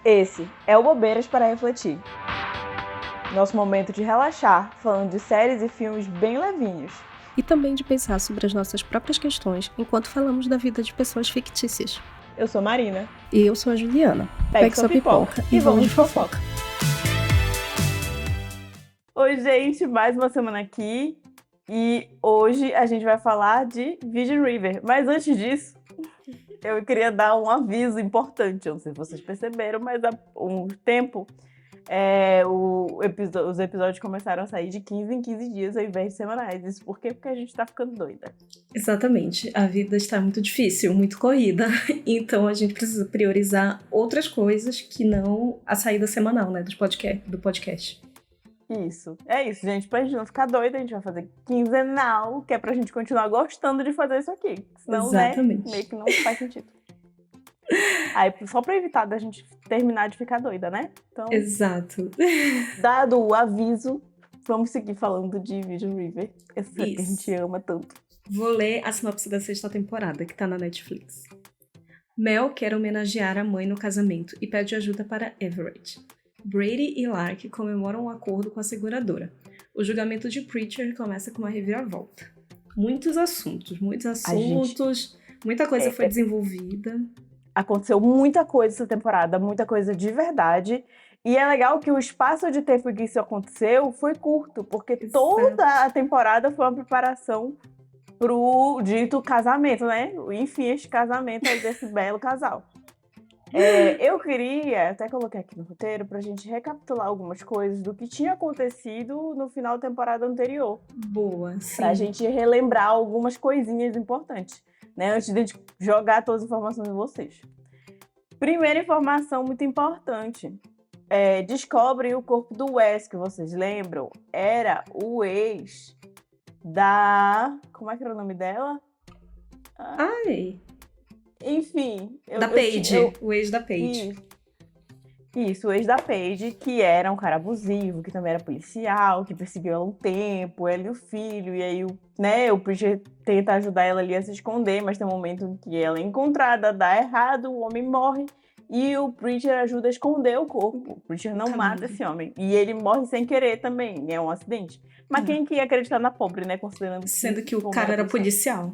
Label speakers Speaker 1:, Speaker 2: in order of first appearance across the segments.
Speaker 1: Esse é o Bobeiras para Refletir. Nosso momento de relaxar, falando de séries e filmes bem levinhos.
Speaker 2: E também de pensar sobre as nossas próprias questões enquanto falamos da vida de pessoas fictícias.
Speaker 1: Eu sou Marina.
Speaker 2: E eu sou a Juliana.
Speaker 1: Pegue sua pipoca e vamos de fofoca. Oi, gente, mais uma semana aqui. E hoje a gente vai falar de Virgin River. Mas antes disso, eu queria dar um aviso importante. Eu não sei se vocês perceberam, mas há um tempo os episódios começaram a sair de 15 em 15 dias ao invés de semanais. Isso por quê? Porque a gente tá ficando doida.
Speaker 2: Exatamente. A vida está muito difícil, muito corrida. Então a gente precisa priorizar outras coisas que não a saída semanal, né, do podcast.
Speaker 1: Isso. É isso, gente. Pra gente não ficar doida, a gente vai fazer quinzenal, que é pra gente continuar gostando de fazer isso aqui. Senão,
Speaker 2: Exatamente.
Speaker 1: Meio que não faz sentido. Aí, só pra evitar da gente terminar de ficar doida, né? Então,
Speaker 2: exato.
Speaker 1: Dado o aviso, vamos seguir falando de Virgin River. Essa que a gente ama tanto.
Speaker 2: Vou ler a sinopse da 6ª temporada, que tá na Netflix. Mel quer homenagear a mãe no casamento e pede ajuda para Everett. Brady e Lark comemoram um acordo com a seguradora. O julgamento de Preacher começa com uma reviravolta. Muitos assuntos, muita coisa foi desenvolvida.
Speaker 1: Aconteceu muita coisa essa temporada, muita coisa de verdade. E é legal que o espaço de tempo que isso aconteceu foi curto, porque toda a temporada foi uma preparação pro dito casamento, né? Enfim, este casamento aí desse belo casal. Eu queria, até coloquei aqui no roteiro, pra gente recapitular algumas coisas do que tinha acontecido no final da temporada anterior.
Speaker 2: Boa, sim.
Speaker 1: Pra gente relembrar algumas coisinhas importantes, né? Antes de a gente jogar todas as informações em vocês. Primeira informação muito importante. Descobrem o corpo do Wes, que vocês lembram? Era o ex da... Como é que era o nome dela?
Speaker 2: Ai...
Speaker 1: Enfim.
Speaker 2: Da Paige, o ex da Paige.
Speaker 1: Isso, o ex da Paige, que era um cara abusivo, que também era policial, que perseguiu ela um tempo, ela e o filho, e aí o Preacher tenta ajudar ela ali a se esconder, mas tem um momento em que ela é encontrada, dá errado, o homem morre, e o Preacher ajuda a esconder o corpo. O Preacher não mata esse homem, e ele morre sem querer também, é um acidente. Mas quem que ia acreditar na pobre, né, considerando
Speaker 2: Sendo que o cara era policial,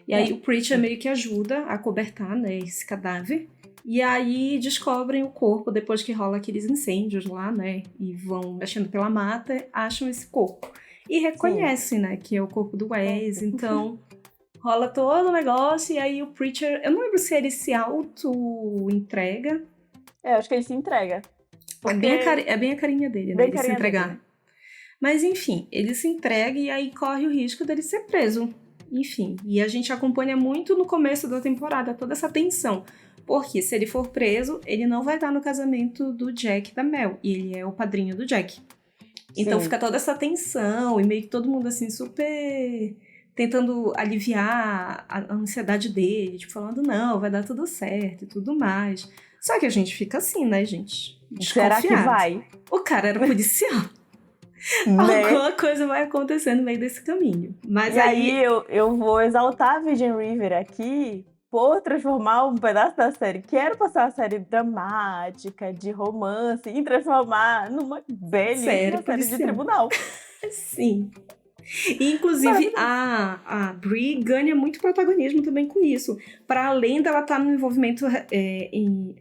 Speaker 2: E aí o Preacher meio que ajuda a cobertar, né, esse cadáver. E aí descobrem o corpo depois que rola aqueles incêndios lá, né? E vão mexendo pela mata, acham esse corpo. E reconhecem, né, que é o corpo do Wes. Então rola todo o negócio e aí o Preacher... Eu não lembro se ele se auto-entrega.
Speaker 1: Acho que ele se entrega.
Speaker 2: Porque... É bem a carinha dele, né? Ele se entregar. Dele. Mas enfim, ele se entrega e aí corre o risco dele ser preso. Enfim, e a gente acompanha muito no começo da temporada toda essa tensão, porque se ele for preso, ele não vai estar no casamento do Jack e da Mel, e ele é o padrinho do Jack. Então fica toda essa tensão, e meio que todo mundo assim super tentando aliviar a ansiedade dele, tipo falando, não, vai dar tudo certo e tudo mais. Só que a gente fica assim, né, gente?
Speaker 1: Será que vai?
Speaker 2: O cara era policial. Alguma coisa vai acontecer no meio desse caminho. Mas
Speaker 1: e aí eu vou exaltar a Virgin River aqui por transformar um pedaço da série que era passar uma série dramática, de romance, e transformar numa belíssima série de tribunal.
Speaker 2: Sim. E, inclusive, a Bri ganha muito protagonismo também com isso. Para além dela estar no envolvimento,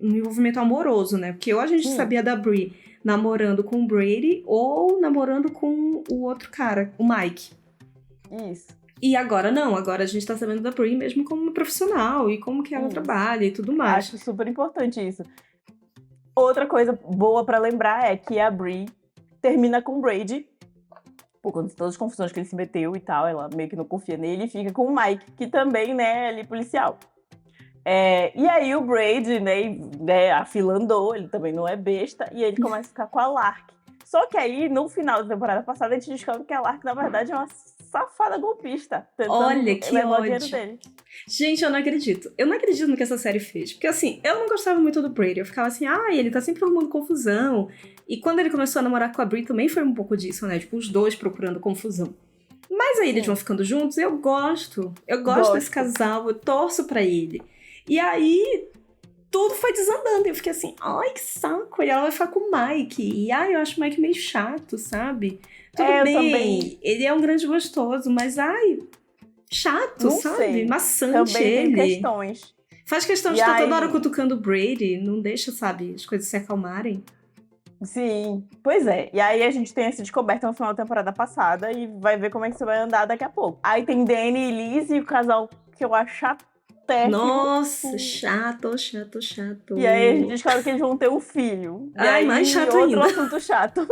Speaker 2: no envolvimento amoroso, né? Porque ou a gente sabia da Bri namorando com o Brady ou namorando com o outro cara, o Mike.
Speaker 1: Isso.
Speaker 2: E agora não, agora a gente tá sabendo da Bri mesmo como uma profissional e como que ela trabalha e tudo mais.
Speaker 1: Acho super importante isso. Outra coisa boa pra lembrar é que a Bri termina com o Brady, por conta de todas as confusões que ele se meteu e tal, ela meio que não confia nele, e fica com o Mike, que também, né, é ali policial. E aí o Brady, né, afilandou, ele também não é besta, e ele começa a ficar com a Lark. Só que aí, no final da temporada passada, a gente descobre que a Lark, na verdade, é uma safada golpista.
Speaker 2: Olha que
Speaker 1: levar
Speaker 2: ódio.
Speaker 1: O dinheiro dele.
Speaker 2: Gente, eu não acredito. Eu não acredito no que essa série fez. Porque, assim, eu não gostava muito do Brady. Eu ficava assim, ele tá sempre arrumando confusão. E quando ele começou a namorar com a Bri, também foi um pouco disso, né? Tipo, os dois procurando confusão. Mas aí eles vão ficando juntos e eu gosto. Eu gosto desse casal, eu torço pra ele. E aí, tudo foi desandando. E eu fiquei assim, ai, que saco. E ela vai ficar com o Mike. E eu acho o Mike meio chato, sabe? Tudo bem, também... ele é um grande gostoso, mas chato,
Speaker 1: não
Speaker 2: sabe?
Speaker 1: sei.
Speaker 2: Maçante
Speaker 1: também
Speaker 2: ele.
Speaker 1: Tem questões.
Speaker 2: Faz questão de estar toda hora cutucando o Brady, não deixa, sabe, as coisas se acalmarem.
Speaker 1: Sim, pois é. E aí a gente tem essa descoberta no final da temporada passada e vai ver como é que isso vai andar daqui a pouco. Aí tem Danny e Liz e o casal que eu acho chatéfimo.
Speaker 2: Nossa, chato.
Speaker 1: E aí a gente descobre que eles vão ter um filho. E aí,
Speaker 2: mais chato
Speaker 1: outro
Speaker 2: ainda.
Speaker 1: assunto chato.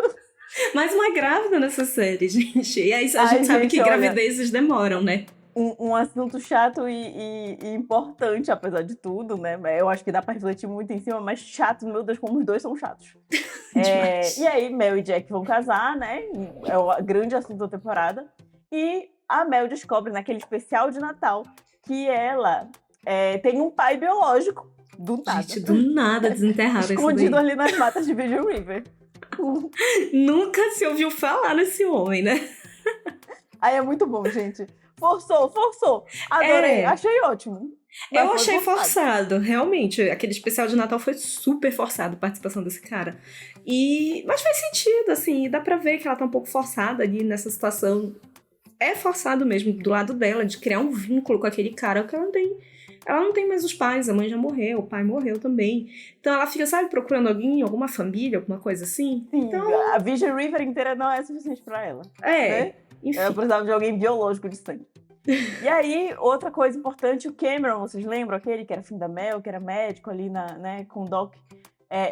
Speaker 2: Mais uma grávida nessa série, gente. E aí a gente sabe que gravidezes demoram, né?
Speaker 1: Um assunto chato e importante, apesar de tudo, né? Eu acho que dá pra refletir muito em cima, mas chato, meu Deus, como os dois são chatos. E aí, Mel e Jack vão casar, né? É o grande assunto da temporada. E a Mel descobre naquele especial de Natal que ela tem um pai biológico. Do nada.
Speaker 2: Gente, do nada desenterraram
Speaker 1: escondido ali nas matas de Vision River.
Speaker 2: Nunca se ouviu falar nesse homem, né?
Speaker 1: Aí é muito bom, gente. Forçou. Adorei, achei ótimo.
Speaker 2: Eu achei forçado, realmente. Aquele especial de Natal foi super forçado a participação desse cara. Mas faz sentido, assim, dá pra ver que ela tá um pouco forçada ali nessa situação. É forçado mesmo, do lado dela, de criar um vínculo com aquele cara, porque ela não tem mais os pais, a mãe já morreu, o pai morreu também. Então ela fica, sabe, procurando alguém, alguma família, alguma coisa assim.
Speaker 1: Sim,
Speaker 2: então...
Speaker 1: a Vision River inteira não é suficiente pra ela.
Speaker 2: Né? Enfim.
Speaker 1: Ela precisava de alguém biológico de sangue. E aí, outra coisa importante, o Cameron, vocês lembram? Aquele que era filho da Mel, que era médico ali com o Doc.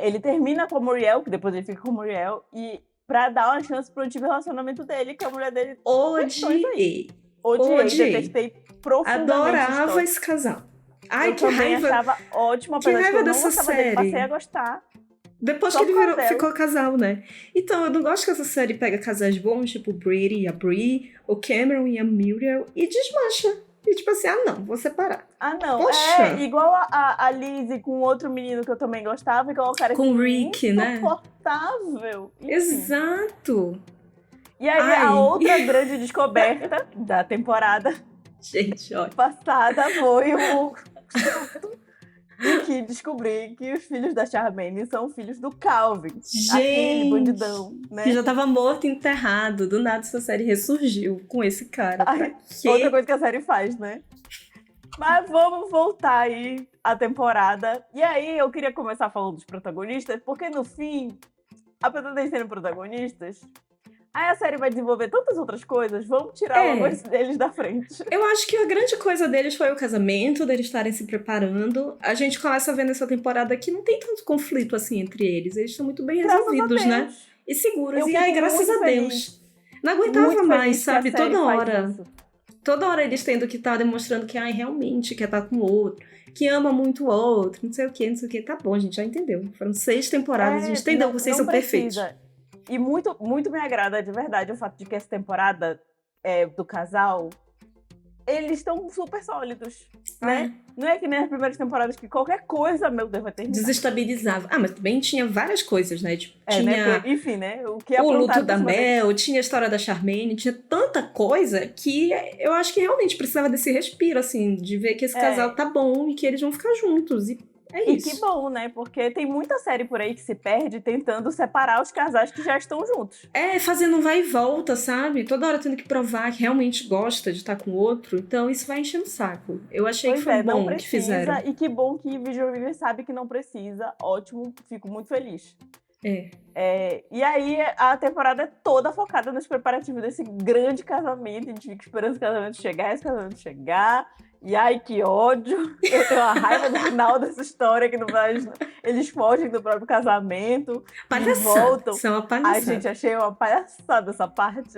Speaker 1: Ele termina com a Muriel, que depois ele fica com a Muriel, e pra dar uma chance pro antigo relacionamento dele, que a mulher dele...
Speaker 2: Odiei,
Speaker 1: detestei profundamente.
Speaker 2: Adorava esse casal. Ai,
Speaker 1: eu
Speaker 2: que
Speaker 1: também
Speaker 2: raiva.
Speaker 1: achava ótimo, apesar de que eu não gostava dele, passei a gostar.
Speaker 2: Depois que ele ficou casal, né? Então, eu não gosto que essa série pega casais bons, tipo o Brady e a Brie, o Cameron e a Muriel, e desmancha. E tipo assim, não, vou separar.
Speaker 1: Não,
Speaker 2: Poxa.
Speaker 1: Igual a Lizzie com outro menino que eu também gostava, e colocaram
Speaker 2: com o Rick, né?
Speaker 1: Insuportável.
Speaker 2: Exato.
Speaker 1: E aí, a outra grande descoberta da temporada
Speaker 2: gente, olha.
Speaker 1: passada foi o... E que descobri que os filhos da Charmaine são filhos do Calvin.
Speaker 2: Gente,
Speaker 1: aquele bandidão, né?
Speaker 2: Que já tava morto e enterrado. Do nada essa série ressurgiu com esse cara.
Speaker 1: Outra coisa que a série faz, né? Mas vamos voltar aí à temporada. E aí eu queria começar falando dos protagonistas, porque no fim, apesar de eles serem protagonistas, aí a série vai desenvolver tantas outras coisas, vamos tirar alguns deles da frente.
Speaker 2: Eu acho que a grande coisa deles foi o casamento, deles estarem se preparando. A gente começa a ver nessa temporada que não tem tanto conflito assim entre eles. Eles estão muito bem resolvidos, né? E seguros. Graças a Deus. Não aguentava mais, sabe? Toda hora eles tendo que estar demonstrando que realmente quer estar com o outro, que ama muito o outro, não sei o que. Tá bom, a gente já entendeu. Foram 6 temporadas, a gente entendeu que vocês são perfeitos.
Speaker 1: E muito, muito me agrada, de verdade, o fato de que essa temporada do casal, eles estão super sólidos, né? Não é que nem as primeiras temporadas que qualquer coisa, meu Deus, vai terminar.
Speaker 2: Desestabilizava. Mas também tinha várias coisas, né? Tipo, tinha
Speaker 1: né? Enfim, né?
Speaker 2: O luto da Mel, tinha a história da Charmaine, tinha tanta coisa que eu acho que realmente precisava desse respiro, assim, de ver que esse casal tá bom e que eles vão ficar juntos. E isso.
Speaker 1: E que bom, né? Porque tem muita série por aí que se perde tentando separar os casais que já estão juntos.
Speaker 2: Fazendo um vai e volta, sabe? Toda hora tendo que provar que realmente gosta de estar com o outro. Então isso vai enchendo o saco. Eu achei que foi bom que fizeram.
Speaker 1: E que bom que Vision River sabe que não precisa. Ótimo, fico muito feliz. E aí a temporada é toda focada nos preparativos desse grande casamento. A gente fica esperando esse casamento chegar. E ai, que ódio! Eu tenho uma raiva no final dessa história que não vai. Eles fogem do próprio casamento.
Speaker 2: Palhaçada.
Speaker 1: Voltam.
Speaker 2: Isso é uma palhaçada.
Speaker 1: Ai, gente, achei uma palhaçada essa parte.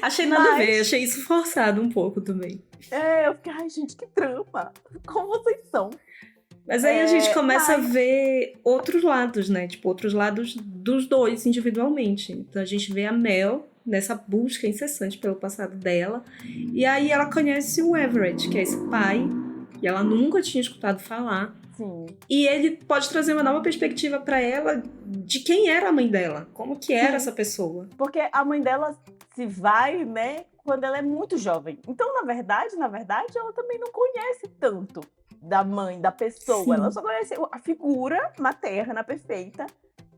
Speaker 2: Achei nada a ver, achei isso forçado um pouco também.
Speaker 1: Eu fiquei, ai, gente, que trama! Como vocês são?
Speaker 2: Mas aí a gente começa a ver outros lados, né? Tipo, outros lados dos dois individualmente. Então a gente vê a Mel nessa busca incessante pelo passado dela. E aí ela conhece o Everett, que é esse pai que ela nunca tinha escutado falar.
Speaker 1: Sim.
Speaker 2: E ele pode trazer uma nova perspectiva para ela de quem era a mãe dela, como que era essa pessoa.
Speaker 1: Porque a mãe dela se vai, né, quando ela é muito jovem. Então, na verdade, ela também não conhece tanto, da mãe, da pessoa.
Speaker 2: Sim.
Speaker 1: Ela só conhece a figura materna perfeita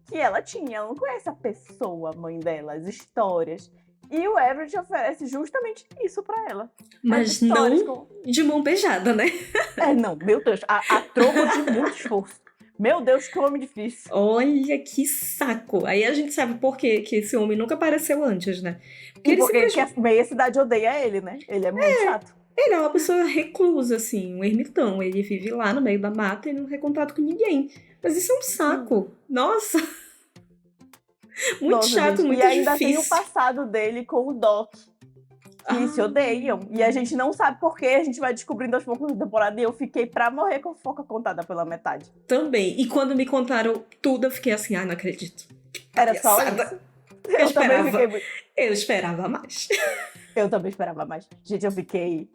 Speaker 1: que ela tinha. Ela não conhece a pessoa, a mãe dela, as histórias. E o Everett oferece justamente isso pra ela.
Speaker 2: Mas não de mão beijada, né?
Speaker 1: Não, meu Deus, a troco de muito esforço. Meu Deus, que homem difícil.
Speaker 2: Olha que saco. Aí a gente sabe por que esse homem nunca apareceu antes, né?
Speaker 1: Porque meia cidade odeia ele, né? Ele é muito chato.
Speaker 2: Ele é uma pessoa reclusa, assim, um ermitão. Ele vive lá no meio da mata e não tem contato com ninguém. Mas isso é um saco. Nossa! Muito chato,
Speaker 1: gente.
Speaker 2: muito
Speaker 1: difícil. E ainda
Speaker 2: difícil.
Speaker 1: tem o passado dele com o Doc. Que se odeiam. E a gente não sabe por quê. A gente vai descobrindo aos poucos da temporada. E eu fiquei pra morrer com a fofoca contada pela metade.
Speaker 2: Também. E quando me contaram tudo, eu fiquei assim, não acredito.
Speaker 1: Era só isso.
Speaker 2: Eu esperava mais.
Speaker 1: Eu também esperava mais. Gente, eu fiquei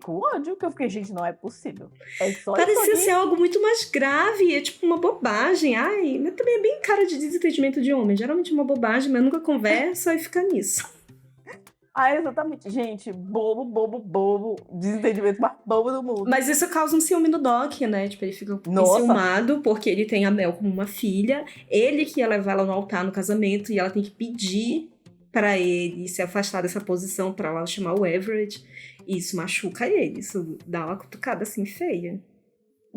Speaker 1: com ódio, que eu fiquei, gente, não é possível. É só
Speaker 2: parecia ser algo muito mais grave, é tipo uma bobagem. Ai, mas também é bem cara de desentendimento de homem. Geralmente é uma bobagem, mas nunca conversa e fica nisso.
Speaker 1: Exatamente. Gente, bobo. Desentendimento mais bobo do mundo.
Speaker 2: Mas isso causa um ciúme no Doc, né? Tipo, ele fica enciumado porque ele tem a Mel como uma filha. Ele que ia levar ela no altar no casamento e ela tem que pedir pra ele se afastar dessa posição pra ela chamar o Everett. E isso machuca ele. Isso dá uma cutucada assim feia.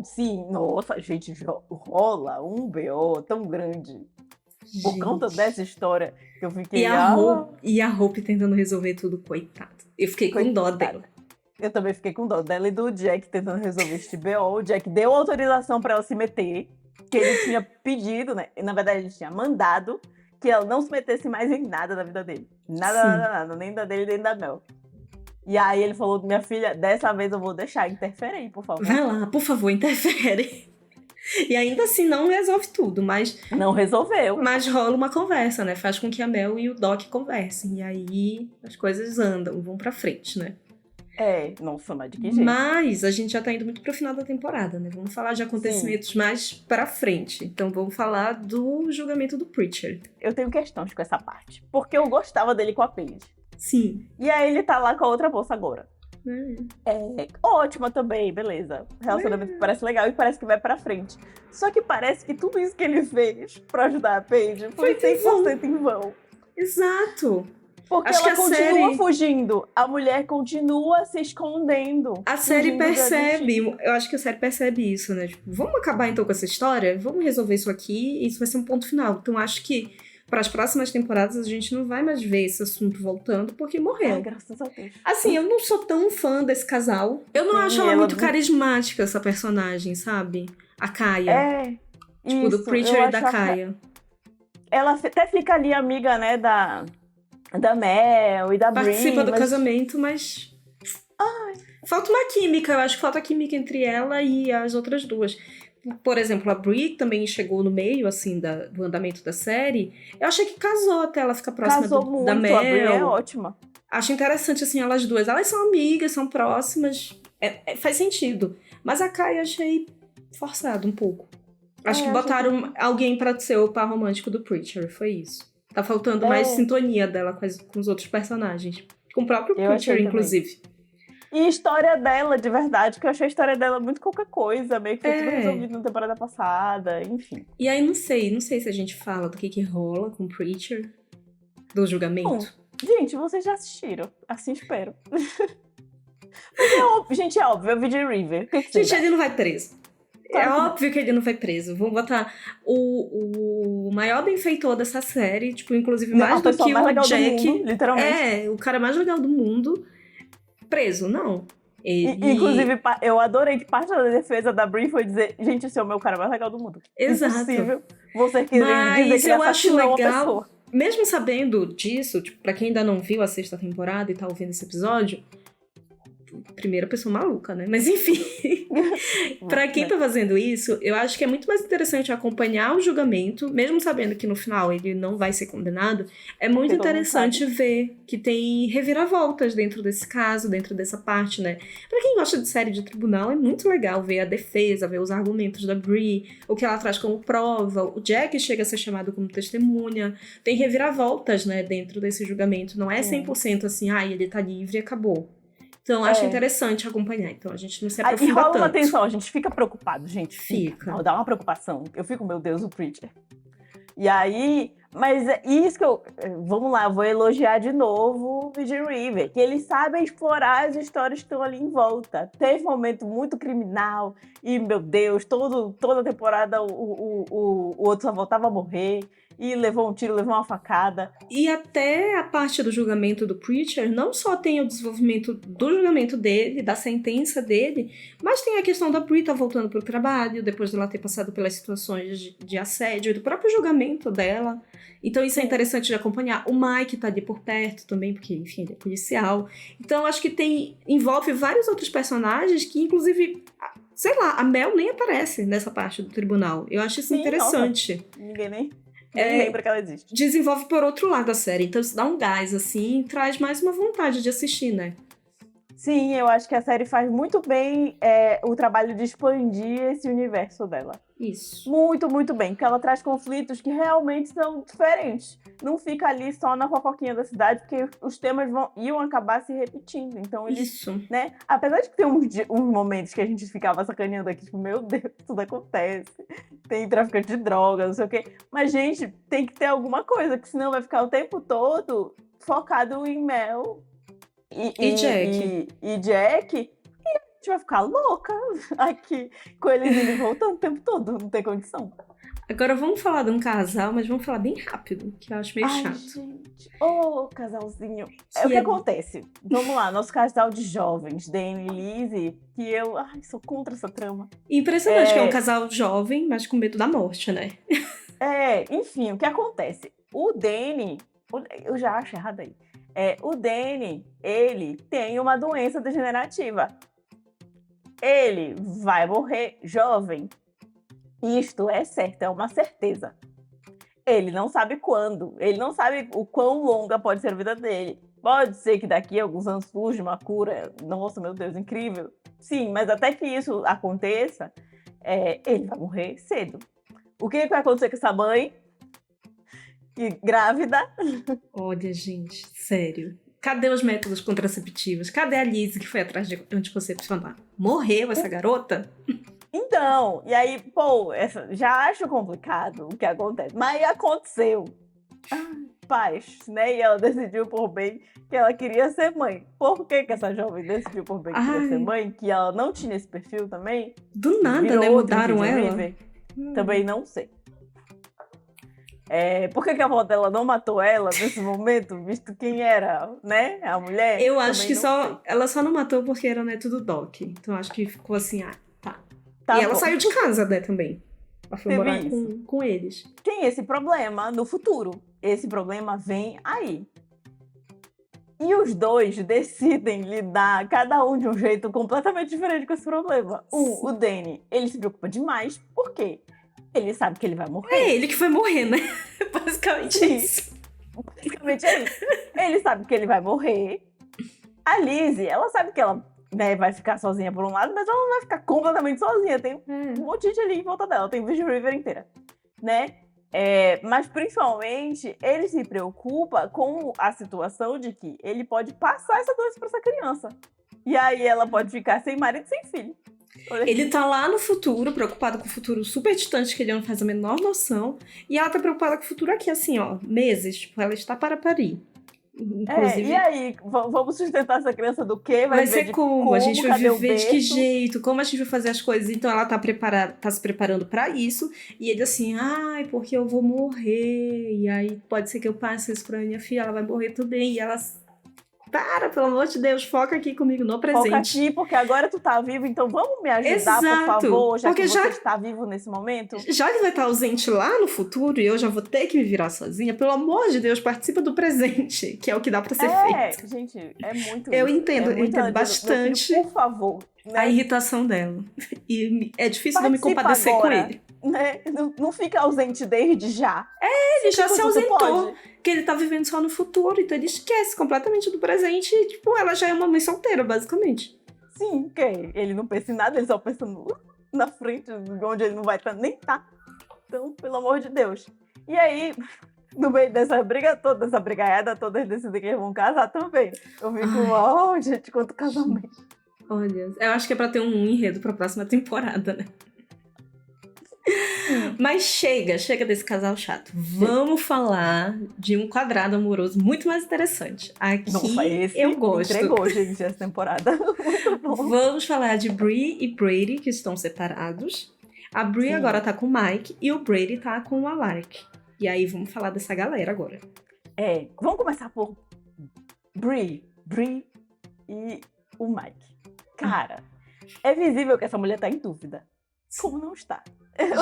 Speaker 1: Sim, nossa, gente, rola um BO tão grande. Por conta dessa história que eu fiquei...
Speaker 2: E a Hope tentando resolver tudo, coitado. Eu fiquei com dó dela.
Speaker 1: Eu também fiquei com dó dela e do Jack tentando resolver este BO. O Jack deu autorização pra ela se meter, que ele tinha pedido, né? Na verdade, ele tinha mandado que ela não se metesse mais em nada da vida dele. Nada, nem da dele, nem da Mel. E aí ele falou, minha filha, dessa vez eu vou deixar, interfere aí, por favor.
Speaker 2: Vai lá, por favor, interfere. E ainda assim não resolve tudo, mas...
Speaker 1: Não resolveu.
Speaker 2: Mas rola uma conversa, né? Faz com que a Mel e o Doc conversem. E aí as coisas andam, vão pra frente, né?
Speaker 1: Nossa, mas de que jeito?
Speaker 2: Mas a gente já tá indo muito pro final da temporada, né? Vamos falar de acontecimentos mais pra frente. Então vamos falar do julgamento do Preacher.
Speaker 1: Eu tenho questões com essa parte. Porque eu gostava dele com a Paige.
Speaker 2: Sim.
Speaker 1: E aí ele tá lá com a outra moça agora. Ótima também, beleza. Relacionamento que parece legal e parece que vai pra frente. Só que parece que tudo isso que ele fez pra ajudar a Paige foi 100% em vão.
Speaker 2: Exato.
Speaker 1: Porque
Speaker 2: acho
Speaker 1: ela
Speaker 2: que
Speaker 1: continua fugindo. A mulher continua se escondendo.
Speaker 2: A série percebe. Eu acho que a série percebe isso, né? Tipo, vamos acabar então com essa história? Vamos resolver isso aqui e isso vai ser um ponto final. Então acho que para as próximas temporadas a gente não vai mais ver esse assunto voltando porque morreu.
Speaker 1: Graças a Deus.
Speaker 2: Assim, eu não sou tão fã desse casal. Eu não acho ela muito carismática, essa personagem, sabe? A Kaya. Tipo, do Preacher e da Kaya.
Speaker 1: Ela até fica ali amiga, né, da Mel e da Brie.
Speaker 2: Participa do casamento, mas... falta uma química. Eu acho que falta química entre ela e as outras duas. Por exemplo, a Brie também chegou no meio, assim, do andamento da série. Eu achei que casou até ela ficar próxima da Mel.
Speaker 1: A Brie é ótima.
Speaker 2: Acho interessante, assim, elas duas. Elas são amigas, são próximas. Faz sentido. Mas a Kai achei forçado um pouco. Acho que botaram alguém pra ser o par romântico do Preacher. Foi isso. Tá faltando mais sintonia dela com os outros personagens. Com o próprio Preacher, inclusive.
Speaker 1: E história dela, de verdade, que eu achei a história dela muito qualquer coisa, meio que foi tudo resolvido na temporada passada, enfim.
Speaker 2: E aí, não sei se a gente fala do que rola com o Preacher, do julgamento.
Speaker 1: Bom, gente, vocês já assistiram, assim espero. Mas gente, é óbvio, eu vi de River.
Speaker 2: Gente, ele não vai preso. É óbvio que ele não vai preso. Vamos botar o maior benfeitor dessa série, tipo, inclusive mais do que o Jack.
Speaker 1: Mundo, literalmente.
Speaker 2: O cara mais legal do mundo. Preso, não.
Speaker 1: Inclusive, eu adorei que parte da defesa da Brie foi dizer, gente, esse é o meu cara mais legal do mundo.
Speaker 2: Exato.
Speaker 1: Impossível você querer dizer que ele assassinou uma pessoa.
Speaker 2: Mesmo sabendo disso, tipo, pra quem ainda não viu a 6ª temporada e tá ouvindo esse episódio, primeira pessoa maluca, né? Mas enfim, pra quem tá fazendo isso, eu acho que é muito mais interessante acompanhar o julgamento, mesmo sabendo que no final ele não vai ser condenado, é muito interessante ver que tem reviravoltas dentro desse caso, dentro dessa parte, né? Pra quem gosta de série de tribunal, é muito legal ver a defesa, ver os argumentos da Brie, o que ela traz como prova, o Jack chega a ser chamado como testemunha, tem reviravoltas, né, dentro desse julgamento, não é 100% assim, ele tá livre e acabou. Então, acho interessante acompanhar. Então, a gente não se aprofunda
Speaker 1: E rola
Speaker 2: tanto.
Speaker 1: uma tensão, a gente fica preocupado, gente.
Speaker 2: Fica.
Speaker 1: Dá uma preocupação. Eu fico, meu Deus, o Preacher. E aí, mas isso que vamos lá, eu vou elogiar de novo o Virgin River, que eles sabem explorar as histórias que estão ali em volta. Teve um momento muito criminal, e, meu Deus, toda temporada o outro só voltava a morrer, e levou um tiro, levou uma facada.
Speaker 2: E até a parte do julgamento do Preacher, não só tem o desenvolvimento do julgamento dele, da sentença dele, mas tem a questão da Brie voltando para o trabalho, depois dela ter passado pelas situações de assédio e do próprio julgamento dela. Então isso é interessante de acompanhar. O Mike tá ali por perto também, porque, enfim, ele é policial. Então eu acho que envolve vários outros personagens que, inclusive, sei lá, a Mel nem aparece nessa parte do tribunal. Eu acho isso interessante.
Speaker 1: Nossa, ninguém nem lembra que ela existe.
Speaker 2: Desenvolve por outro lado a série. Então isso dá um gás, assim, e traz mais uma vontade de assistir, né?
Speaker 1: Sim, eu acho que a série faz muito bem o trabalho de expandir esse universo dela.
Speaker 2: Isso.
Speaker 1: Muito, muito bem. Porque ela traz conflitos que realmente são diferentes. Não fica ali só na fofoquinha da cidade, porque os temas iam acabar se repetindo. Então eles,
Speaker 2: Isso.
Speaker 1: né? Apesar de que tem uns momentos que a gente ficava sacaneando aqui, tipo, meu Deus, tudo acontece. Tem traficante de drogas, não sei o quê. Mas, gente, tem que ter alguma coisa, que senão vai ficar o tempo todo focado em Mel
Speaker 2: e Jack.
Speaker 1: E Jack, e a gente vai ficar louca aqui com eles indo e voltando o tempo todo, não tem condição.
Speaker 2: Agora vamos falar de um casal, mas vamos falar bem rápido, que eu acho meio chato.
Speaker 1: Gente, casalzinho. O que acontece? Vamos lá, nosso casal de jovens, Danny e Lizzie, que eu sou contra essa trama.
Speaker 2: Impressionante que é um casal jovem, mas com medo da morte, né?
Speaker 1: Enfim, o que acontece? O Danny, eu já acho errado aí. O Danny, ele tem uma doença degenerativa. Ele vai morrer jovem. Isto é certo, é uma certeza. Ele não sabe quando, ele não sabe o quão longa pode ser a vida dele. Pode ser que daqui a alguns anos surja uma cura. Nossa, meu Deus, incrível. Sim, mas até que isso aconteça, ele vai morrer cedo. O que vai acontecer com essa mãe? Grávida.
Speaker 2: Olha, gente, sério. Cadê os métodos contraceptivos? Cadê a Liz que foi atrás de anticoncepcional? Morreu essa garota?
Speaker 1: Então, e aí, já acho complicado o que acontece. Mas aconteceu. Paz, né? E ela decidiu por bem que ela queria ser mãe. Por que essa jovem decidiu por bem que queria ser mãe? Que ela não tinha esse perfil também?
Speaker 2: Do nada, né? Mudaram ela?
Speaker 1: Também não sei. Por que a avó dela não matou ela nesse momento, visto quem era, né? A mulher?
Speaker 2: Eu acho que ela só não matou porque era neto do Doc. Então acho que ficou assim, tá. E ela saiu de casa, né, também. Ela foi morar com eles.
Speaker 1: Tem esse problema no futuro. Esse problema vem aí. E os dois decidem lidar, cada um de um jeito completamente diferente com esse problema. O Danny, ele se preocupa demais. Por quê? Ele sabe que ele vai morrer.
Speaker 2: É ele que vai morrer, né? Basicamente isso.
Speaker 1: Basicamente é isso. Ele sabe que ele vai morrer. A Lizzie, ela sabe que ela vai ficar sozinha por um lado, mas ela não vai ficar completamente sozinha. Tem um monte de ali em volta dela. Tem Virgin River inteira, né? Mas, principalmente, ele se preocupa com a situação de que ele pode passar essa doença para essa criança. E aí ela pode ficar sem marido e sem filho.
Speaker 2: Ele tá lá no futuro, preocupado com o futuro super distante, que ele não faz a menor noção. E ela tá preocupada com o futuro aqui, assim, meses. Tipo, ela está para parir. Inclusive,
Speaker 1: e aí, vamos sustentar essa criança do quê?
Speaker 2: Vai ser como? A gente vai viver de que jeito? Como a gente vai fazer as coisas? Então ela tá se preparando pra isso. E ele assim, porque eu vou morrer. E aí pode ser que eu passe isso pra minha filha, ela vai morrer também. E ela... pelo amor de Deus, foca aqui comigo no presente.
Speaker 1: Foca aqui, porque agora tu tá vivo, então vamos me ajudar, por favor, já que você está vivo nesse momento.
Speaker 2: Já que vai estar ausente lá no futuro e eu já vou ter que me virar sozinha, pelo amor de Deus, participa do presente, que é o que dá pra ser feito.
Speaker 1: Gente, é muito...
Speaker 2: Eu entendo bastante
Speaker 1: filho, por favor. Né?
Speaker 2: A irritação dela. E é difícil não me compadecer agora, com ele.
Speaker 1: Né? Não fica ausente desde já.
Speaker 2: Ele já se ausentou. Que ele tá vivendo só no futuro, então ele esquece completamente do presente e, tipo, ela já é uma mãe solteira, basicamente.
Speaker 1: Sim, ele não pensa em nada, ele só pensa na frente, onde ele não vai nem tá. Então, pelo amor de Deus. E aí, No meio dessa briga toda, dessa brigaiada toda, eles decidem que eles vão casar também. Eu fico, gente, quanto casamento.
Speaker 2: Olha, eu acho que é pra ter um enredo pra próxima temporada, né? Mas chega desse casal chato. Vamos falar de um quadrado amoroso muito mais interessante. Aqui
Speaker 1: Nossa, esse
Speaker 2: eu gosto.
Speaker 1: Entregou, gente, essa temporada. Muito bom.
Speaker 2: Vamos falar de Bree e Brady, que estão separados. A Bree agora tá com o Mike e o Brady tá com o Alaric. E aí vamos falar dessa galera agora.
Speaker 1: Vamos começar por Bree e o Mike. Cara, é visível que essa mulher tá em dúvida. Como não está?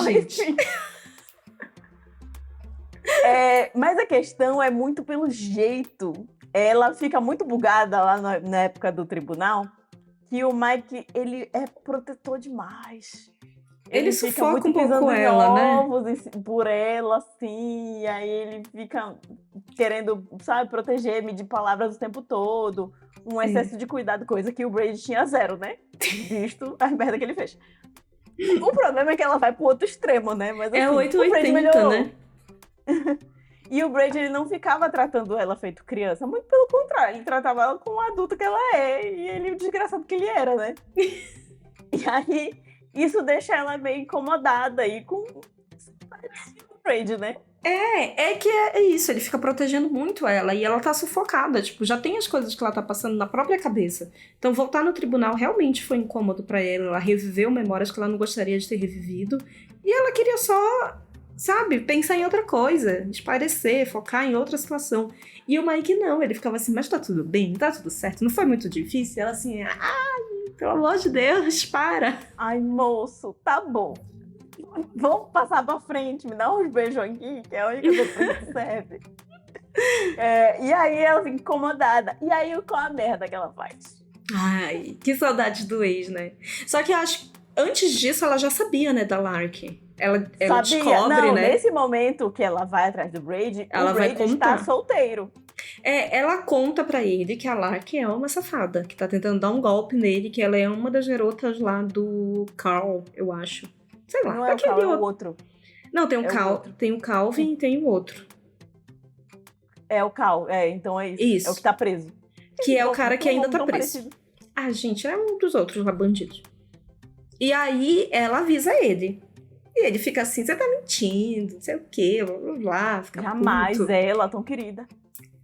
Speaker 2: Gente.
Speaker 1: Mas a questão é muito pelo jeito. Ela fica muito bugada lá na época do tribunal, que o Mike, ele é protetor demais.
Speaker 2: Ele sufoca um pouco ela, né?
Speaker 1: Por ela, assim, e aí ele fica querendo, sabe, proteger-me de palavras o tempo todo. Um excesso de cuidado, coisa que o Brady tinha zero, né? Visto a merda que ele fez. O problema é que ela vai pro outro extremo, né? Mas, assim,
Speaker 2: 880, né?
Speaker 1: E o Brady, ele não ficava tratando ela feito criança. Muito pelo contrário, ele tratava ela como adulto que ela é. E ele, o desgraçado que ele era, né? E aí, isso deixa ela meio incomodada aí com o Brady, né?
Speaker 2: É que é isso, ele fica protegendo muito ela e ela tá sufocada, tipo, já tem as coisas que ela tá passando na própria cabeça. Então voltar no tribunal realmente foi incômodo pra ela reviveu memórias que ela não gostaria de ter revivido e ela queria só, sabe, pensar em outra coisa, espairecer, focar em outra situação. E o Mike não, ele ficava assim, mas tá tudo bem, tá tudo certo, não foi muito difícil? E ela assim, ai, pelo amor de Deus, para.
Speaker 1: Ai, moço, tá bom. Vamos passar pra frente, me dá uns beijos aqui, que é a única coisa que serve. E aí ela fica incomodada. E aí qual a merda que ela faz?
Speaker 2: Ai, que saudade do ex, né? Só que eu acho que antes disso ela já sabia, né, da Lark. Ela descobre,
Speaker 1: não,
Speaker 2: né?
Speaker 1: Nesse momento que ela vai atrás do Brady,
Speaker 2: ela
Speaker 1: o Brady
Speaker 2: vai contar.
Speaker 1: está solteiro.
Speaker 2: Ela conta pra ele que a Lark é uma safada, que tá tentando dar um golpe nele, que ela é uma das garotas lá do Carl, eu acho. Sei lá.
Speaker 1: Não é o Carl, é o outro.
Speaker 2: Não, tem tem o Calvin e tem o outro.
Speaker 1: É o Carl, então é isso.
Speaker 2: Isso.
Speaker 1: É o que tá preso.
Speaker 2: Que é o cara que ainda tá preso.
Speaker 1: Parecido.
Speaker 2: Ah, gente, é um dos outros lá, bandidos. E aí ela avisa ele. E ele fica assim, você tá mentindo, não sei o quê, blá blá blá. Fica
Speaker 1: jamais
Speaker 2: puto.
Speaker 1: Ela, tão querida.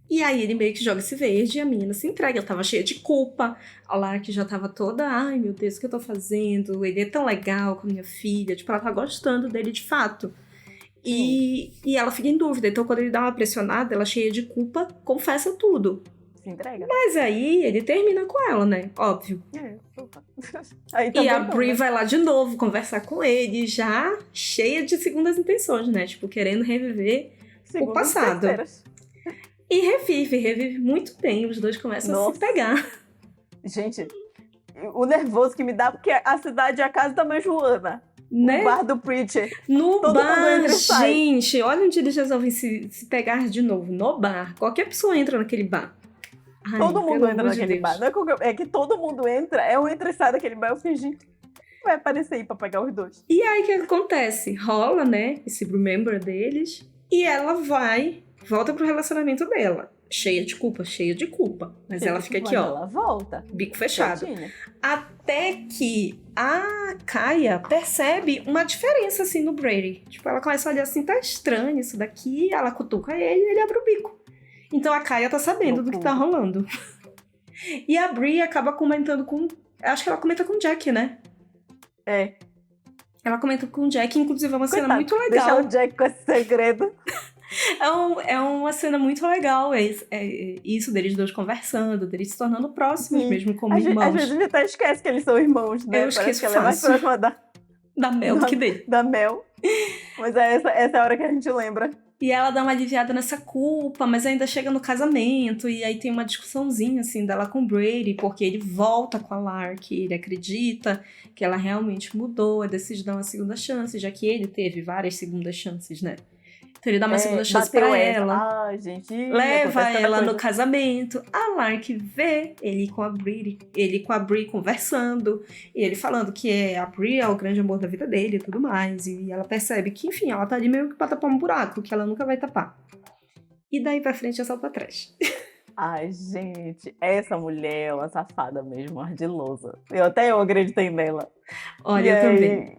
Speaker 2: E aí ele meio que joga esse verde e a menina se entrega. Ela tava cheia de culpa. A Lark já tava toda, ai meu Deus, o que eu tô fazendo? Ele é tão legal com a minha filha. Tipo, ela tá gostando dele de fato. E ela fica em dúvida. Então quando ele dá uma pressionada, ela cheia de culpa, confessa tudo.
Speaker 1: Se entrega.
Speaker 2: Mas aí ele termina com ela, né? Óbvio.
Speaker 1: Aí
Speaker 2: e a Bree vai lá de novo conversar com ele, já cheia de segundas intenções, né? Tipo, querendo reviver o passado. E revive muito bem. Os dois começam a se pegar.
Speaker 1: Gente, o nervoso que me dá, porque a cidade é a casa da mãe Joana.
Speaker 2: Né?
Speaker 1: No bar do Preacher.
Speaker 2: No
Speaker 1: todo
Speaker 2: bar,
Speaker 1: mundo entra e sai.
Speaker 2: gente, olha onde eles resolvem se pegar de novo. No bar. Qualquer pessoa entra naquele bar. Ai,
Speaker 1: todo mundo entra naquele bar. Não é que todo mundo entra, entra e sai daquele bar. Eu fingi vai aparecer aí pra pegar os dois.
Speaker 2: E aí o que acontece? Rola, né? Esse remember deles. E ela volta pro relacionamento dela. Cheia de culpa. Mas ela fica aqui, ó.
Speaker 1: Ela volta.
Speaker 2: Bico fechado. Até que a Kaya percebe uma diferença, assim, no Brady. Tipo, ela começa a olhar assim, tá estranho isso daqui. Ela cutuca ele e ele abre o bico. Então a Kaya tá sabendo do que tá rolando. E a Bree acaba comentando com... Acho que ela comenta com o Jack, né? Ela comenta com o Jack, inclusive é uma cena muito legal.
Speaker 1: Deixar o Jack com esse segredo.
Speaker 2: É uma cena muito legal, isso deles dois conversando, deles se tornando próximos mesmo como irmãos.
Speaker 1: Às vezes a gente até esquece que eles são irmãos, né?
Speaker 2: Eu esqueço
Speaker 1: que ela é mais próxima
Speaker 2: da Mel do que dele.
Speaker 1: Da Mel. Mas essa é a hora que a gente lembra.
Speaker 2: E ela dá uma aliviada nessa culpa, mas ainda chega no casamento, e aí tem uma discussãozinha, assim, dela com o Brady, porque ele volta com a Lark, ele acredita que ela realmente mudou, decide dar uma segunda chance, já que ele teve várias segundas chances, né? Então ele dá uma segunda chance pra ela.
Speaker 1: Ai, gente.
Speaker 2: Leva ela no casamento. A Lark vê ele com a Bree conversando. E ele falando que a Bree é o grande amor da vida dele e tudo mais. E ela percebe que, enfim, ela tá ali meio que pra tapar um buraco, que ela nunca vai tapar. E daí pra frente é só pra trás.
Speaker 1: Ai, gente, essa mulher é uma safada mesmo, ardilosa. Até eu acreditei nela.
Speaker 2: Olha, eu também.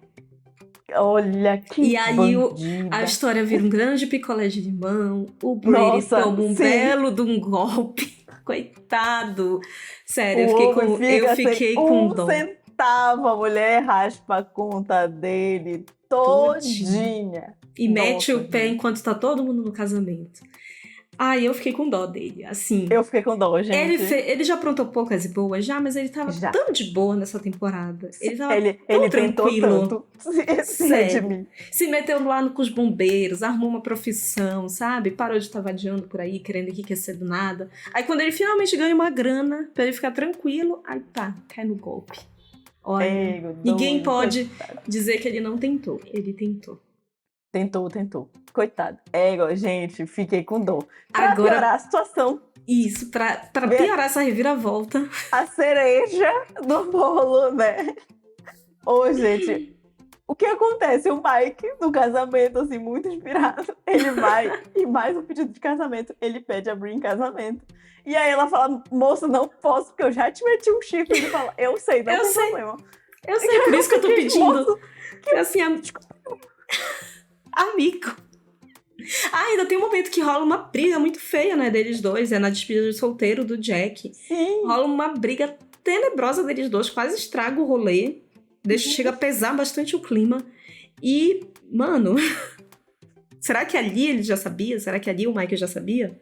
Speaker 1: Olha que
Speaker 2: E aí
Speaker 1: bandida.
Speaker 2: a história vira um grande picolé de limão, o Brady toma um belo de um golpe. Coitado. Sério, eu fiquei com dó.
Speaker 1: Centavo, a mulher raspa a conta dele todinha.
Speaker 2: E mete o pé enquanto tá todo mundo no casamento. Ai, eu fiquei com dó dele, assim.
Speaker 1: Eu fiquei com dó, gente.
Speaker 2: Ele já aprontou poucas e boas, mas ele tava tão de boa nessa temporada. Ele tava tão tranquilo.
Speaker 1: Tentou tanto se redimir.
Speaker 2: Se meteu lá com os bombeiros, arrumou uma profissão, sabe? Parou de estar vadiando por aí, querendo enriquecer do nada. Aí quando ele finalmente ganha uma grana, pra ele ficar tranquilo, aí tá, cai no golpe. Olha, ninguém pode dizer que ele não tentou. Ele tentou.
Speaker 1: Tentou. Coitado. Gente, fiquei com dor. Pra piorar a situação.
Speaker 2: Isso, pra piorar essa reviravolta.
Speaker 1: A cereja do bolo, né? Gente, o que acontece? O Mike, no casamento, assim, muito inspirado, ele vai e mais um pedido de casamento, ele pede a Brie em casamento. E aí ela fala, moça, não posso, porque eu já te meti um chifre. Ele fala, eu sei, não tem problema.
Speaker 2: Eu sei, por isso que eu tô pedindo. Que assim, amigo. Ainda tem um momento que rola uma briga muito feia, né, deles dois. É na despedida de solteiro do Jack.
Speaker 1: Sim.
Speaker 2: Rola uma briga tenebrosa deles dois, quase estraga o rolê. Chega a pesar bastante o clima. E, mano, será que ali ele já sabia? Será que ali o Mike já sabia?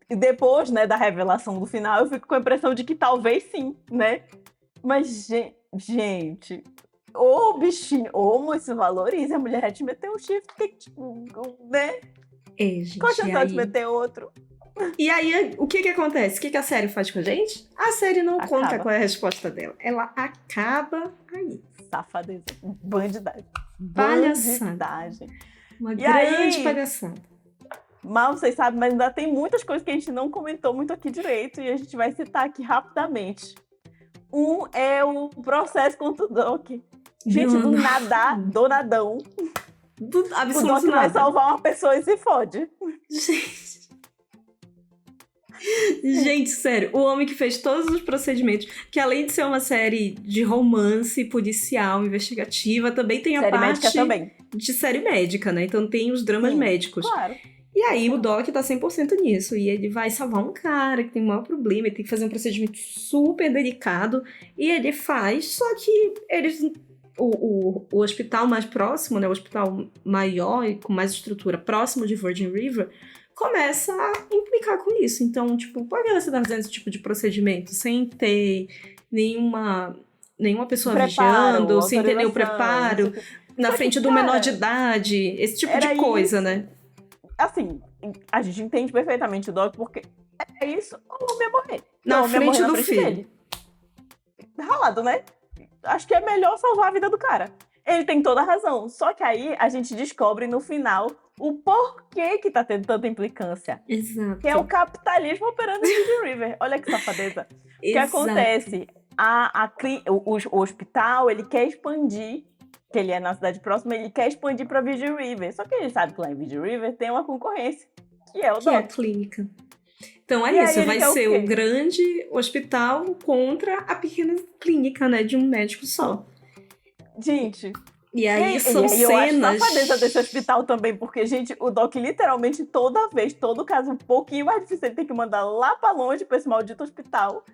Speaker 1: Depois, né, da revelação do final, eu fico com a impressão de que talvez sim, né? Mas, gente... Ô, bichinho, mas se valoriza, a mulher já te meteu um chifre, tipo, né?
Speaker 2: Gente,
Speaker 1: qual a chance de meter outro?
Speaker 2: E aí, o que acontece? O que a série faz com a gente? A série não conta qual é a resposta dela. Ela acaba aí.
Speaker 1: Safadeza. Bandidagem.
Speaker 2: Palhaçada. Uma grande palhaçada.
Speaker 1: Mal vocês sabem, mas ainda tem muitas coisas que a gente não comentou muito aqui direito e a gente vai citar aqui rapidamente. Um é o processo contra o Doc. Gente, do nadão.
Speaker 2: Do absoluto
Speaker 1: o Doc vai salvar uma pessoa e se fode.
Speaker 2: Gente, sério, o homem que fez todos os procedimentos, que além de ser uma série de romance policial, investigativa, também tem a
Speaker 1: série
Speaker 2: parte
Speaker 1: médica também.
Speaker 2: De série médica, né? Então tem os dramas médicos.
Speaker 1: Claro.
Speaker 2: E aí o Doc tá 100% nisso, e ele vai salvar um cara que tem um maior problema, ele tem que fazer um procedimento super delicado, e ele faz, só que eles... O hospital mais próximo, né, o hospital maior e com mais estrutura, próximo de Virgin River, começa a implicar com isso. Então, tipo, por que você tá fazendo esse tipo de procedimento sem ter nenhuma pessoa vigiando, sem ter nenhum preparo, na frente do menor de idade, esse tipo de coisa, né?
Speaker 1: Assim, a gente entende perfeitamente o Doc, porque é isso, o homem ia morrer.
Speaker 2: Na frente do filho.
Speaker 1: Dele. Ralado, né? Acho que é melhor salvar a vida do cara. Ele tem toda a razão. Só que aí a gente descobre no final o porquê que tá tendo tanta implicância.
Speaker 2: Exato.
Speaker 1: Que é o capitalismo operando em Virgin River. Olha que safadeza. O que acontece? O hospital, ele quer expandir, que ele é na cidade próxima, ele quer expandir pra Virgin River. Só que ele sabe que lá em Virgin River tem uma concorrência, que é o Doc.
Speaker 2: Que é a clínica. Então é isso, vai ser o grande hospital contra a pequena clínica, né, de um médico só.
Speaker 1: Gente...
Speaker 2: E aí são cenas...
Speaker 1: Eu acho safadeza desse hospital também, porque, gente, o Doc literalmente toda vez, todo caso um pouquinho mais difícil, ele tem que mandar lá pra longe pra esse maldito hospital.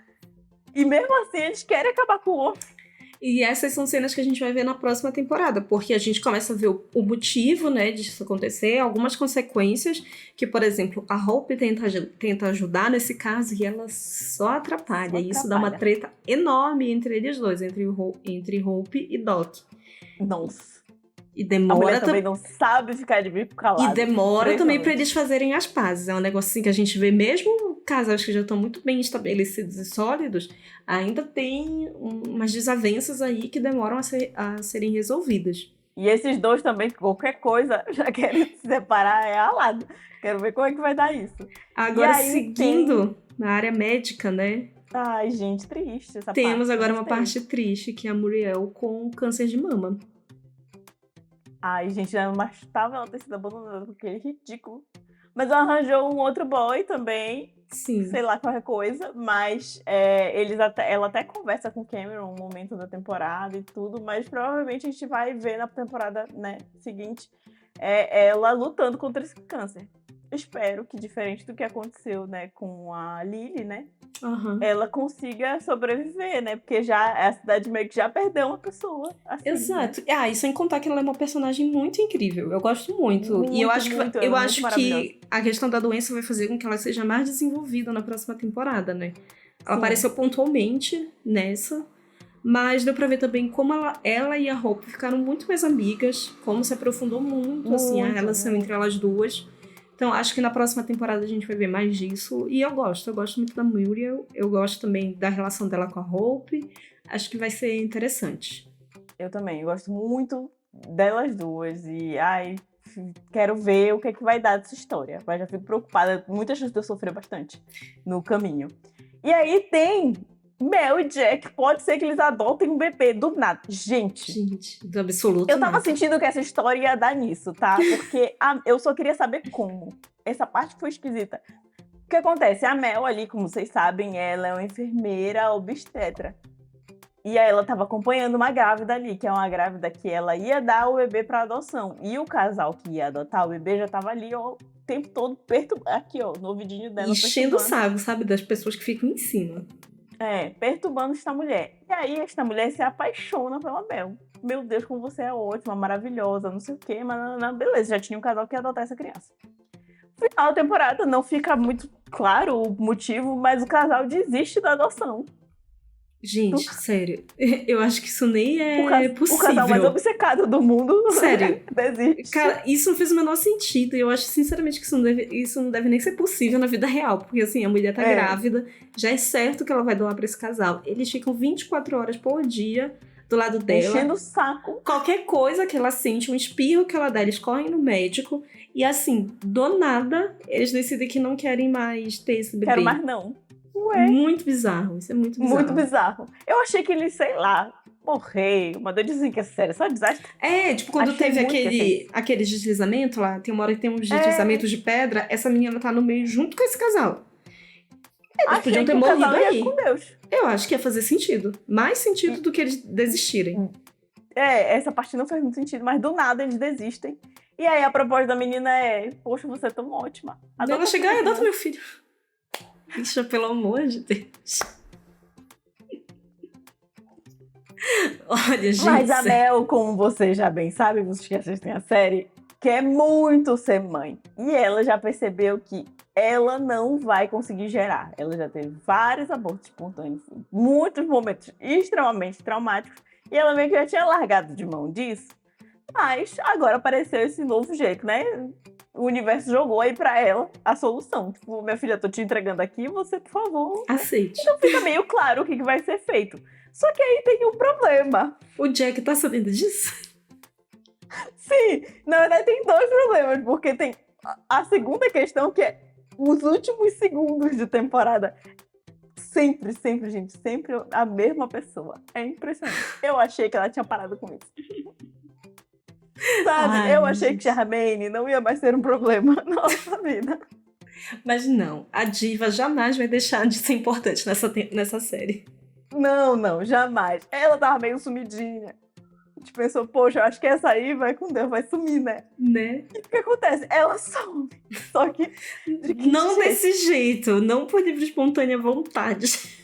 Speaker 1: E mesmo assim, eles querem acabar com o homem.
Speaker 2: E essas são cenas que a gente vai ver na próxima temporada, porque a gente começa a ver o motivo, né, disso acontecer, algumas consequências, que, por exemplo, a Hope tenta ajudar nesse caso e ela só atrapalha. E isso dá uma treta enorme entre eles dois, entre Hope e Doc.
Speaker 1: Nossa.
Speaker 2: E demora
Speaker 1: a mulher também não sabe ficar de bico calado.
Speaker 2: E demora também pra eles fazerem as pazes. É um negócio assim que a gente vê, mesmo casais que já estão muito bem estabelecidos e sólidos, ainda tem umas desavenças aí que demoram a serem resolvidas.
Speaker 1: E esses dois também, qualquer coisa, já querem se separar, é alado. Quero ver como é que vai dar isso.
Speaker 2: Agora, seguindo na área médica, né?
Speaker 1: Ai, gente, triste essa
Speaker 2: Temos
Speaker 1: parte.
Speaker 2: Agora uma parte triste, que é a Muriel com câncer de mama.
Speaker 1: Ai, gente, já não bastava ela ter sido abandonada, porque é ridículo. Mas arranjou um outro boy também.
Speaker 2: Sim.
Speaker 1: Sei lá, qualquer coisa. Mas ela até conversa com o Cameron no momento da temporada e tudo. Mas provavelmente a gente vai ver na temporada, né, seguinte ela lutando contra esse câncer. Espero que, diferente do que aconteceu, né, com a Lily, né?
Speaker 2: Uhum.
Speaker 1: Ela consiga sobreviver, né? Porque já a cidade meio que já perdeu uma pessoa. Assim,
Speaker 2: Exato.
Speaker 1: Né?
Speaker 2: E sem contar que ela é uma personagem muito incrível. Eu gosto muito. E eu acho que a questão da doença vai fazer com que ela seja mais desenvolvida na próxima temporada, né? Ela
Speaker 1: Sim.
Speaker 2: apareceu pontualmente nessa, mas deu pra ver também como ela e a Hope ficaram muito mais amigas, como se aprofundou muito assim, a relação entre elas duas. Então, acho que na próxima temporada a gente vai ver mais disso. E eu gosto muito da Muriel. Eu gosto também da relação dela com a Hope. Acho que vai ser interessante.
Speaker 1: Eu também. Eu gosto muito delas duas. E, quero ver o que é que vai dar dessa história. Mas já fico preocupada. Muita chance de eu sofrer bastante no caminho. E aí tem Mel e Jack. Pode ser que eles adotem um bebê do nada. Gente,
Speaker 2: do absoluto
Speaker 1: eu tava sentindo que essa história ia dar nisso, tá? Porque eu só queria saber como. Essa parte foi esquisita. O que acontece? A Mel ali, como vocês sabem, ela é uma enfermeira obstetra. E aí ela tava acompanhando uma grávida ali, que é uma grávida que ela ia dar o bebê pra adoção. E o casal que ia adotar o bebê já tava ali, ó, o tempo todo perturbando. Aqui, ó, no ouvidinho dela.
Speaker 2: Enchendo o saco, sabe? Das pessoas que ficam em cima.
Speaker 1: Perturbando esta mulher. E aí esta mulher se apaixona pela Mel. Meu Deus, como você é ótima, maravilhosa, não sei o quê, mas não, beleza, já tinha um casal que ia adotar essa criança. No final da temporada não fica muito claro o motivo, mas o casal desiste da adoção.
Speaker 2: Gente, sério, eu acho que isso nem é possível.
Speaker 1: O casal mais obcecado do mundo.
Speaker 2: Sério.
Speaker 1: Desiste.
Speaker 2: Cara, isso não fez o menor sentido. Eu acho, sinceramente, que isso não deve nem ser possível na vida real. Porque, assim, a mulher tá grávida, já é certo que ela vai doar pra esse casal. Eles ficam 24 horas por dia do lado dela.
Speaker 1: Enchendo o saco.
Speaker 2: Qualquer coisa que ela sente, um espirro que ela dá, eles correm no médico. E, assim, do nada, eles decidem que não querem mais ter esse bebê.
Speaker 1: Quero mais não. Ué.
Speaker 2: Muito bizarro, isso é muito bizarro.
Speaker 1: Muito bizarro. Eu achei que ele, sei lá, morreu, uma doidezinha que é sério, só desastre.
Speaker 2: Tipo, quando teve aquele deslizamento lá, tem uma hora que tem uns deslizamentos de pedra, essa menina tá no meio junto com esse casal. Eles podiam ter morrido aí.
Speaker 1: Com Deus.
Speaker 2: Eu acho que ia fazer sentido. Mais sentido do que eles desistirem.
Speaker 1: Essa parte não faz muito sentido, mas do nada eles desistem. E aí a proposta da menina é, poxa, você é tão ótima.
Speaker 2: Ela chega e adota meu filho. Bicha, pelo amor de Deus. Olha, gente.
Speaker 1: Mas a Mel, como você já bem sabe, vocês que assistem a série, quer muito ser mãe. E ela já percebeu que ela não vai conseguir gerar. Ela já teve vários abortos espontâneos, muitos momentos extremamente traumáticos. E ela meio que já tinha largado de mão disso. Mas agora apareceu esse novo jeito, né? O universo jogou aí pra ela a solução. Tipo, minha filha, tô te entregando aqui, você, por favor...
Speaker 2: aceite.
Speaker 1: Então fica meio claro o que vai ser feito. Só que aí tem um problema.
Speaker 2: O Jack tá sabendo disso?
Speaker 1: Sim, na verdade tem dois problemas. Porque tem a segunda questão, que é os últimos segundos de temporada. Sempre, gente, sempre a mesma pessoa. É impressionante. Eu achei que ela tinha parado com isso. Sabe? Eu achei que Charmaine não ia mais ser um problema na nossa vida.
Speaker 2: Mas não, a diva jamais vai deixar de ser importante nessa série.
Speaker 1: Não, jamais. Ela tava meio sumidinha. A gente pensou, poxa, eu acho que essa aí vai com Deus, vai sumir, né?
Speaker 2: Né?
Speaker 1: E o que acontece? Ela some. Só que...
Speaker 2: não desse jeito, não por livre e espontânea vontade.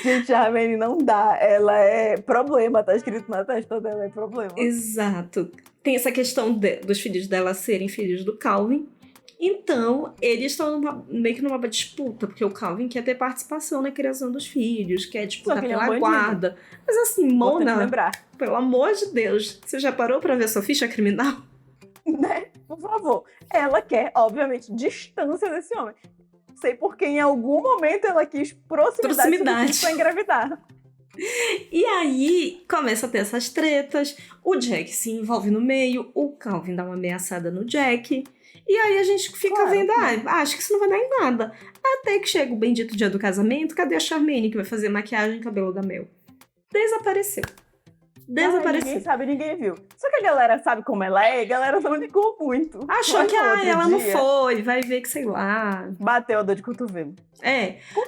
Speaker 1: Gente, a Charmaine não dá. Ela é problema, tá escrito na testa dela, é problema.
Speaker 2: Exato. Tem essa questão dos filhos dela serem filhos do Calvin. Então, eles estão meio que numa disputa, porque o Calvin quer ter participação na criação dos filhos, quer disputar pela guarda. Mas assim, Mona, pelo amor de Deus, você já parou pra ver sua ficha criminal?
Speaker 1: Né? Por favor. Ela quer, obviamente, distância desse homem. Sei porque em algum momento ela quis proximidade pra engravidar.
Speaker 2: E aí começa a ter essas tretas, o Jack se envolve no meio, o Calvin dá uma ameaçada no Jack, e aí a gente fica vendo, acho que isso não vai dar em nada. Até que chega o bendito dia do casamento, cadê a Charmaine que vai fazer maquiagem e cabelo da Mel? Desapareceu. Desapareceu.
Speaker 1: Ninguém sabe, ninguém viu. Só que a galera sabe como ela é, a galera não ligou muito.
Speaker 2: Achou que ela não foi, vai ver que, sei lá.
Speaker 1: Bateu a dor de cotovelo.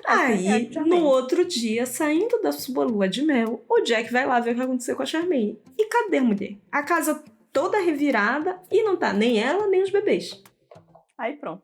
Speaker 2: Aí, no outro dia, saindo da sua lua de mel, o Jack vai lá ver o que aconteceu com a Charmaine. E cadê a mulher? A casa toda revirada e não tá nem ela, nem os bebês.
Speaker 1: Aí pronto.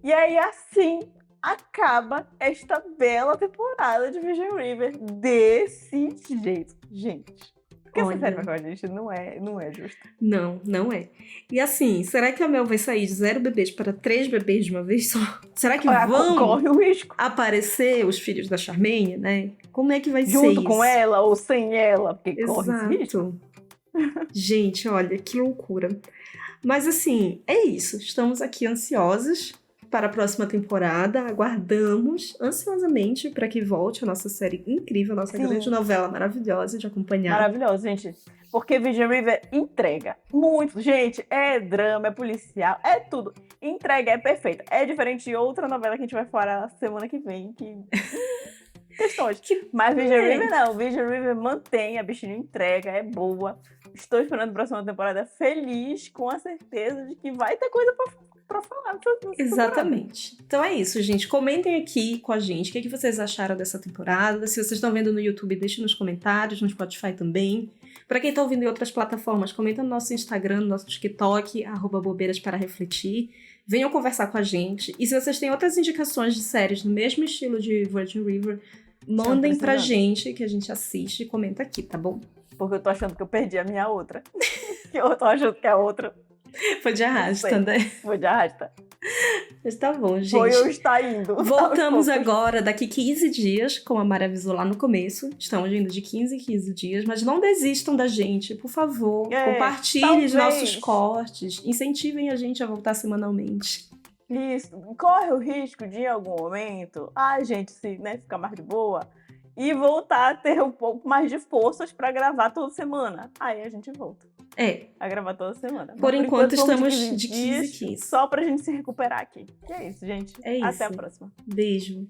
Speaker 1: E aí, assim, acaba esta bela temporada de Vision River desse jeito. Gente, porque essa série com a gente não é justo.
Speaker 2: Não é. E assim, será que a Mel vai sair de 0 bebês para 3 bebês de uma vez só? Será que vão
Speaker 1: corre o risco.
Speaker 2: aparecer os filhos da Charmaine, né? Como é que vai ser isso?
Speaker 1: Junto com ela ou sem ela, porque corre esse risco.
Speaker 2: Gente, olha, que loucura. Mas assim, é isso. Estamos aqui ansiosos para a próxima temporada. Aguardamos ansiosamente para que volte a nossa série incrível, nossa grande novela maravilhosa de acompanhar.
Speaker 1: Maravilhosa, gente. Porque Vision River entrega muito. Gente, é drama, é policial, é tudo. Entrega, é perfeita. É diferente de outra novela que a gente vai falar semana que vem, que... questões. Mas Vision River não. Vision River mantém, a bichinha entrega, é boa. Estou esperando a próxima temporada feliz, com a certeza de que vai ter coisa pra falar.
Speaker 2: Exatamente. Então é isso, gente. Comentem aqui com a gente o que vocês acharam dessa temporada. Se vocês estão vendo no YouTube, deixem nos comentários, no Spotify também. Para quem tá ouvindo em outras plataformas, comenta no nosso Instagram, no nosso TikTok, @bobeiras-para-refletir. Venham conversar com a gente. E se vocês têm outras indicações de séries no mesmo estilo de Virgin River, mandem pra gente, que a gente assiste e comenta aqui, tá bom?
Speaker 1: Porque eu tô achando que eu perdi a minha outra. Eu tô achando que a outra...
Speaker 2: Foi de arrasta, né?
Speaker 1: Foi de arrasta.
Speaker 2: Mas tá bom, gente.
Speaker 1: Foi eu estar indo.
Speaker 2: Voltamos agora, daqui 15 dias, como a Mari avisou lá no começo. Estamos indo de 15 em 15 dias, mas não desistam da gente, por favor. Compartilhem os nossos cortes. Incentivem a gente a voltar semanalmente.
Speaker 1: Isso. Corre o risco de, em algum momento, a gente ficar mais de boa e voltar a ter um pouco mais de forças pra gravar toda semana. Aí a gente volta. A gravar toda semana.
Speaker 2: Por enquanto estamos de 15 em 15.
Speaker 1: Só pra gente se recuperar aqui. E é isso, gente.
Speaker 2: É isso.
Speaker 1: Até a próxima.
Speaker 2: Beijo.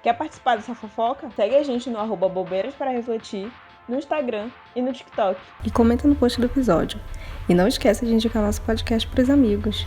Speaker 1: Quer participar dessa fofoca? Segue a gente no @bobeiras-para-refletir, no Instagram e no TikTok.
Speaker 2: E comenta no post do episódio. E não esqueça de indicar nosso podcast pros amigos.